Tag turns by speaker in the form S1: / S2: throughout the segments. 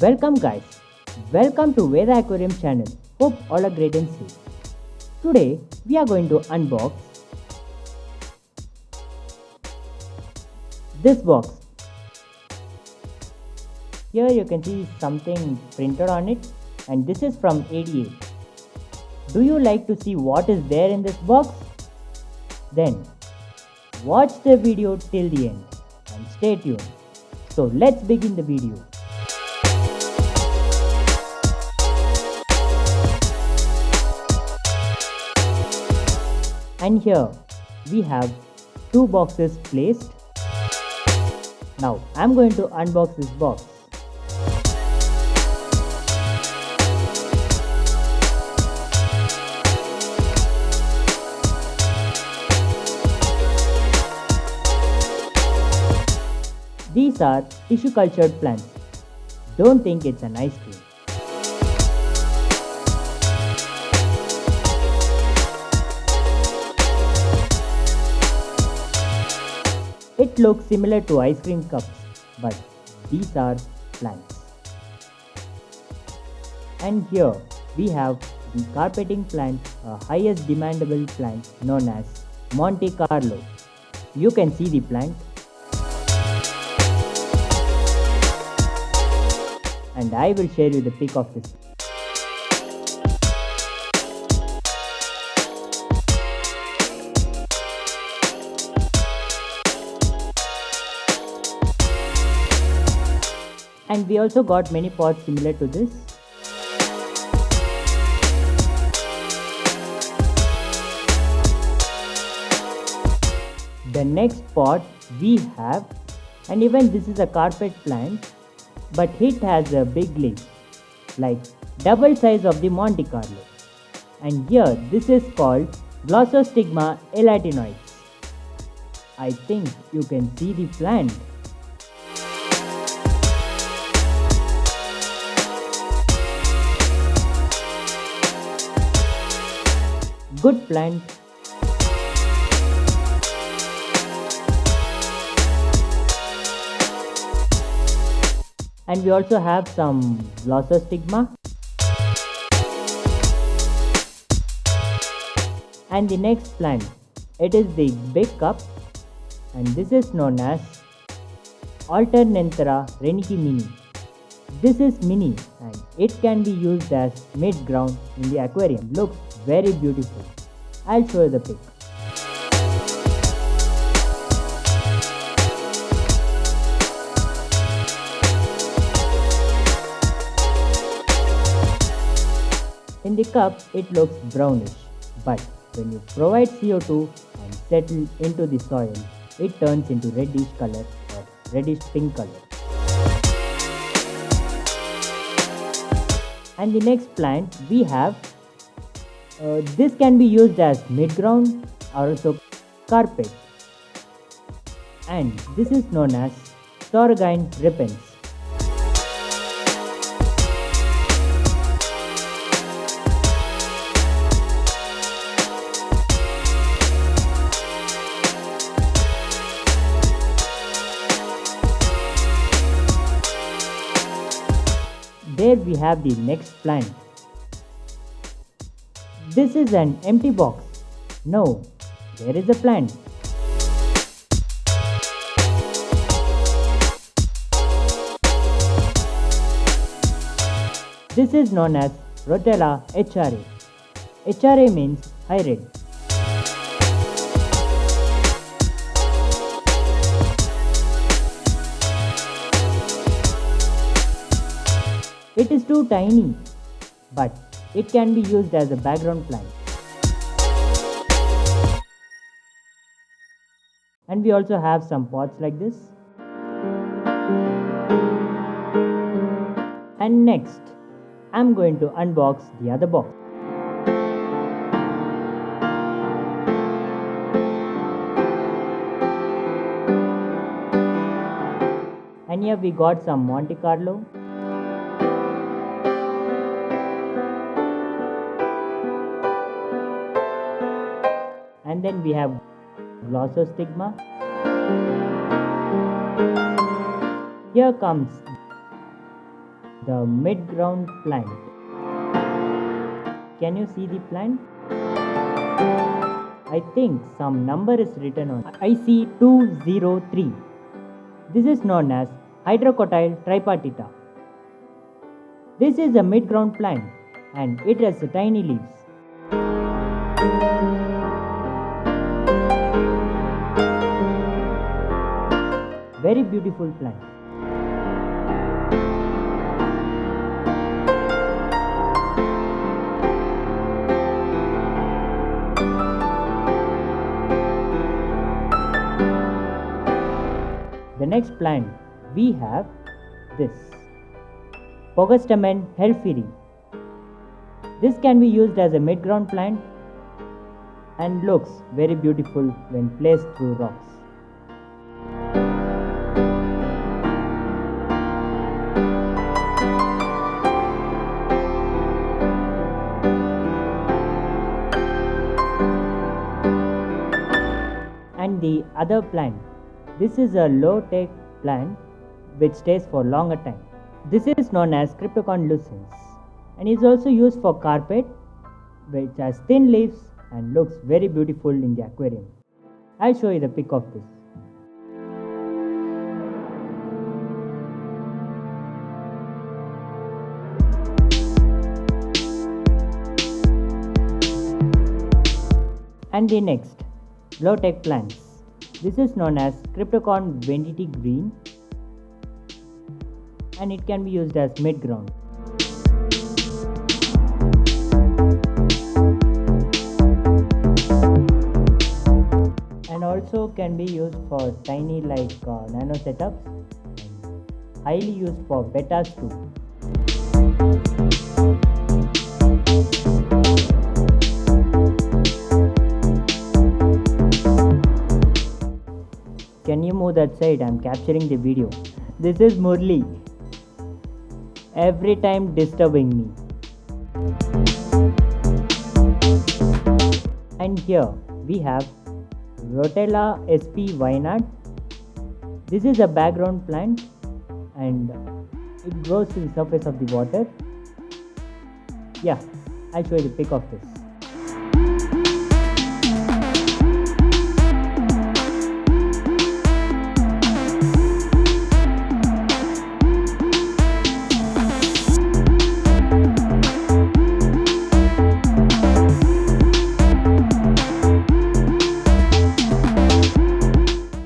S1: Welcome guys, welcome to Veda Aquarium channel. Hope all are great and safe. Today we are going to unbox this box. Here you can see something printed on it and this is from ADA. Do you like to see what is there in this box? Then watch the video till the end and stay tuned. So let's begin the video. And here we have two boxes placed. Now I am going to unbox this box. These are tissue cultured plants. Don't think it's an ice cream. It looks similar to ice cream cups, but these are plants. And here we have the carpeting plant, a highest demandable plant known as Monte Carlo. You can see the plant. And I will share you the pic of this. And we also got many pots similar to this. The next pot we have, and even this is a carpet plant, but it has a big leaf, like double size of the Monte Carlo. And here this is called Glossostigma elatinoides. I think you can see the plant. Good plant. And we also have some Glossostigma. And the next plant, it is the big cup, and this is known as Alternanthera renici mini. This is mini and it can be used as mid-ground in the aquarium. Looks very beautiful. I'll show you the pic. In the cup it looks brownish, but when you provide CO2 and settle into the soil, it turns into reddish color or reddish pink color. And the next plant we have, this can be used as mid-ground or also carpet, and this is known as Storgine repens. There we have the next plant. This is an empty box. No, there is a plant. This is known as Rotella HRA. HRA means high red. It is too tiny, but it can be used as a background plant. And we also have some pots like this. And next, I'm going to unbox the other box. And here we got some Monte Carlo. And then we have Glossostigma. Here comes the mid-ground plant. Can you see the plant? I think some number is written on it. I see 203. This is known as Hydrocotyl tripartita. This is a mid-ground plant and it has tiny leaves. Very beautiful plant. The next plant we have this Pogostemon helferi. This can be used as a mid-ground plant and looks very beautiful when placed through rocks. And the other plant, this is a low-tech plant which stays for longer time. This is known as Cryptocorn lucens and is also used for carpet, which has thin leaves and looks very beautiful in the aquarium. I'll show you the pic of this. And the next, low-tech plants. This is known as Cryptocorn Venditi green and it can be used as mid-ground. And also can be used for tiny nano setups and highly used for betas too. Can you move that side? I'm capturing the video. This is Murli. Every time disturbing me. And here we have Rotella sp Wayanad. This is a background plant and it grows to the surface of the water. Yeah, I'll show you the pic of this.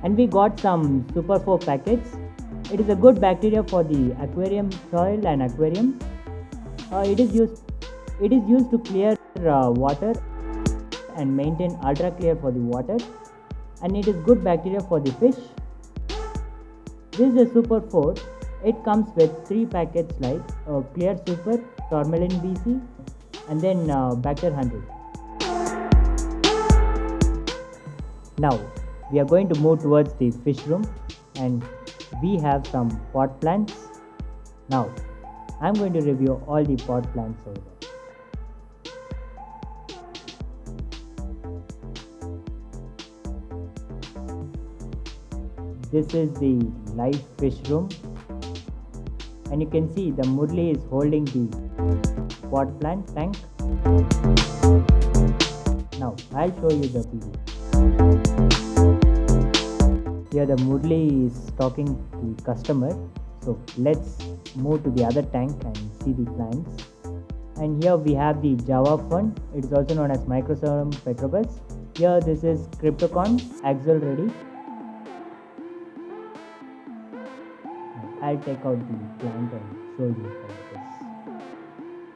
S1: And we got some Super 4 packets. It is a good bacteria for the aquarium soil and aquarium. It is used to clear water and maintain ultra clear for the water, and it is good bacteria for the fish. This is a Super 4. It comes with 3 packets like Clear Super, Tourmaline BC and then Bacter 100. Now we are going to move towards the fish room and we have some pot plants. Now I'm going to review all the pot plants over there. This is the live fish room and you can see the Murli is holding the pot plant tank. Now I'll show you the video. Here the Murli is talking to the customer. So let's move to the other tank and see the plants. And here we have the Java fern. It is also known as Microserum petrobus. Here this is Cryptocorn axle ready. I'll take out the plant and show you how this.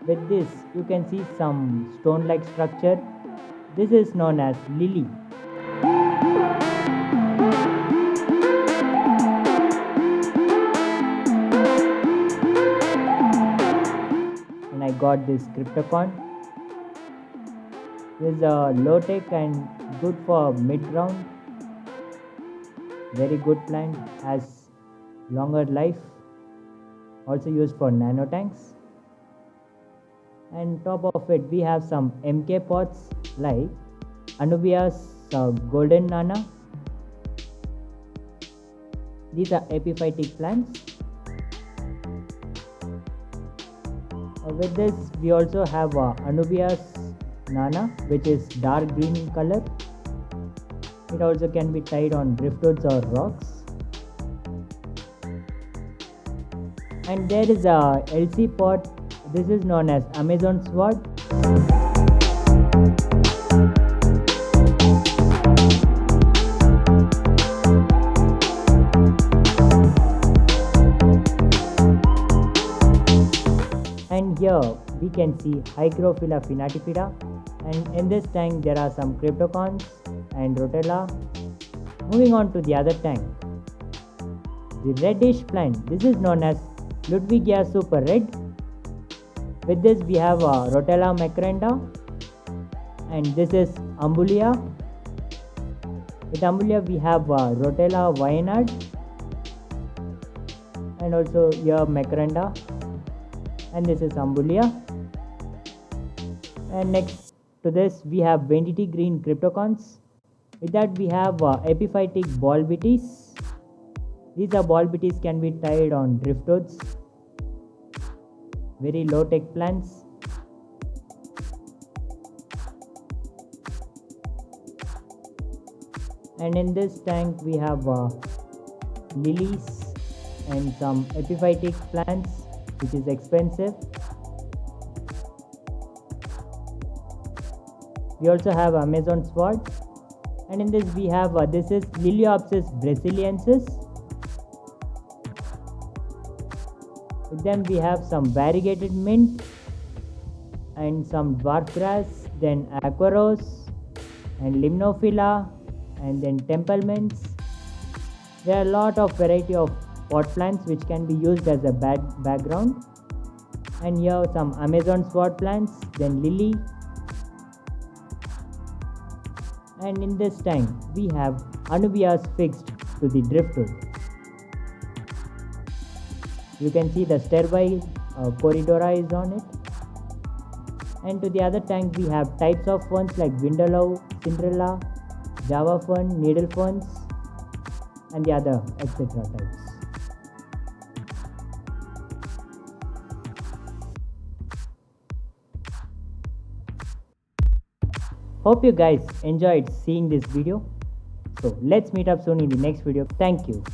S1: With this you can see some stone-like structure. This is known as lily. I got this Cryptocorn. This is a low tech and good for mid ground. Very good plant, has longer life. Also used for nano tanks. And top of it we have some MK pots like Anubias golden nana. These are epiphytic plants. With this, we also have Anubias nana, which is dark green in color. It also can be tied on driftwoods or rocks. And there is a LC pot. This is known as Amazon sword. And here we can see Hygrophila finatifida, and in this tank there are some cryptocons and rotella. Moving on to the other tank, the reddish plant, this is known as Ludwigia super red. With this we have rotella macranda, and this is Ambulia. With Ambulia we have rotella Wayanad, and also here macranda, and this is Ambulia. And next to this we have Vendity green cryptocons. With that we have epiphytic bolbites. These are bolbites can be tied on driftwoods. Very low tech plants. And in this tank we have lilies and some epiphytic plants, which is expensive. We also have Amazon sword, and in this we have this is Liliopsis brasiliensis. With them we have some variegated mint and some dwarf grass, then aquaros and limnophila, and then temple mints. There are a lot of variety of pot plants which can be used as a background. And here some Amazon sword plants, then lily. And in this tank we have Anubias fixed to the driftwood. You can see the sterile corridora is on it. And to the other tank we have types of ferns like Vindaloo, Cinderella, Java fern, needle ferns, and the other etc. types. Hope you guys enjoyed seeing this video. So let's meet up soon in the next video. Thank you.